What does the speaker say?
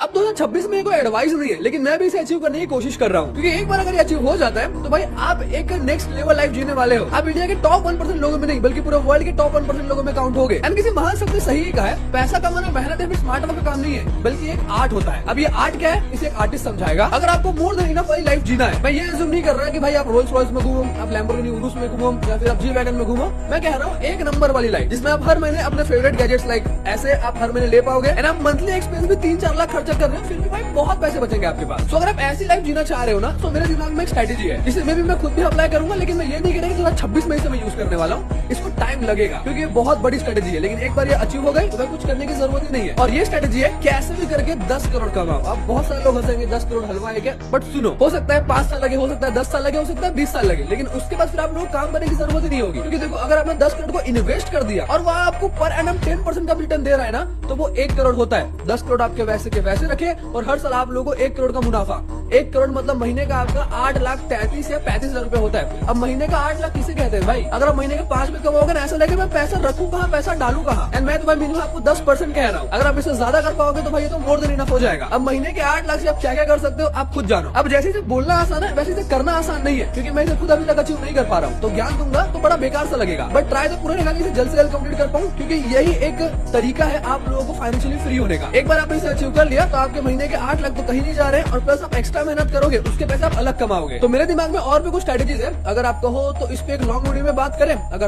अब 2026 में कोई एडवाइस नहीं है, लेकिन मैं भी इसे अचीव करने की कोशिश कर रहा हूँ, क्योंकि एक बार अगर ये अचीव हो जाता है तो भाई आप एक नेक्स्ट लेवल लाइफ जीने वाले हो। आप इंडिया के टॉप 1% लोगों में नहीं बल्कि पूरे वर्ल्ड के टॉप 1% लोगों में काउंट हो गए। एंड किसी महान शख्स ने सही कहा है, पैसा कमाना मेहनत या फिर स्मार्ट वर्क का काम नहीं है, बल्कि एक आर्ट होता है। अब ये आर्ट क्या है, इसे एक आर्टिस्ट समझाएगा। अगर आपको मोर देन इनफ वाली लाइफ जीना है, मैं ये अज्यूम नहीं कर रहा कि भाई आप रोल्स रॉयस में घूमो, आप लैम्बोर्गिनी उरुस में घूमो या फिर आप जी वैगन में घूमो। मैं कह रहा हूँ एक नंबर वाली लाइफ, जिसमें आप हर महीने अपने फेवरेट गैजेट्स लाइक ऐसे आप हर महीने ले पाओगे। एंड आप मंथली एक्सपेंस भी 3-4 लाख खर्चा कर रहे हो, फिर भी भाई बहुत पैसे बचेंगे आपके पास। तो अगर आप ऐसी लाइफ जीना चाह रहे हो ना, तो मेरे दिमाग में एक स्ट्रेटेजी है, जिसे मैं खुद भी अप्लाई करूंगा। लेकिन मैं ये नहीं कह रहा कि 2026 में इसे मैं यूज करने वाला हूँ, इसको टाइम लगेगा, क्योंकि ये बहुत बड़ी स्ट्रेटेजी है। लेकिन एक बार ये अचीव हो गई तो कुछ करने की जरूरत ही नहीं है। और ये स्ट्रेटेजी है कैसे भी करके 10 करोड़ कमाओ। अब बहुत सारे लोग हंसेंगे 10 करोड़ हलवा है क्या, बट सुनो, हो सकता है 5 साल लगे, हो सकता है 10 साल लगे, हो सकता है 20 साल लगे, लेकिन उसके बाद फिर आप लोग काम करने की जरूरत ही नहीं होगी। क्योंकि देखो, अगर आपने 10 करोड़ को इन्वेस्ट कर दिया और वह आपको पर एनम 10% का रिटर्न दे रहा है ना, तो वो 1 करोड़ होता है। 10 करोड़ आपके वैसे के वैसे रखे और हर साल आप लोगों को 1 करोड़ का मुनाफा। 1 करोड़ मतलब महीने का आपका 8,33,000 या 35,000 रुपए होता है। अब महीने का 8 लाख किसे कहते हैं भाई? अगर आप महीने के 5 में कमाओगे ना, ऐसा लगे मैं पैसा रखूं कहाँ, पैसा डालू कहाँ। एंड मैं तो भाई मिनिमम आपको 10% कह रहा हूँ। अगर आप इससे ज्यादा कर पाओगे तो भाई ये तो मोर देन इनफ हो जाएगा। अब महीने के 8 लाख से आप क्या क्या कर सकते हो आप खुद जानो। अब जैसे बोलना आसान है, वैसे करना आसान नहीं है, क्योंकि मैं इसे खुद अभी तक अचीव नहीं कर पा रहा हूँ। तो ज्ञान दूंगा तो बड़ा बेकार सा लगेगा, बट ट्राई तो पूरा रहेगा कि इसे जल्द से जल्द कंप्लीट कर पाऊँ, क्योंकि यही एक तरीका है आप लोगों को फाइनेंशियली फ्री होने का। एक बार आपने इसे अचीव कर लिया तो आपके महीने के 8 लाख तो कहीं नहीं जा रहे हैं, और प्लस आप एक्स्ट्रा मेहनत करोगे, उसके पैसे आप अलग कमाओगे। तो मेरे दिमाग में और भी कुछ स्ट्रेटेजीज है, अगर आप कहो तो इस पे एक लॉन्ग वीडियो में बात करें। अगर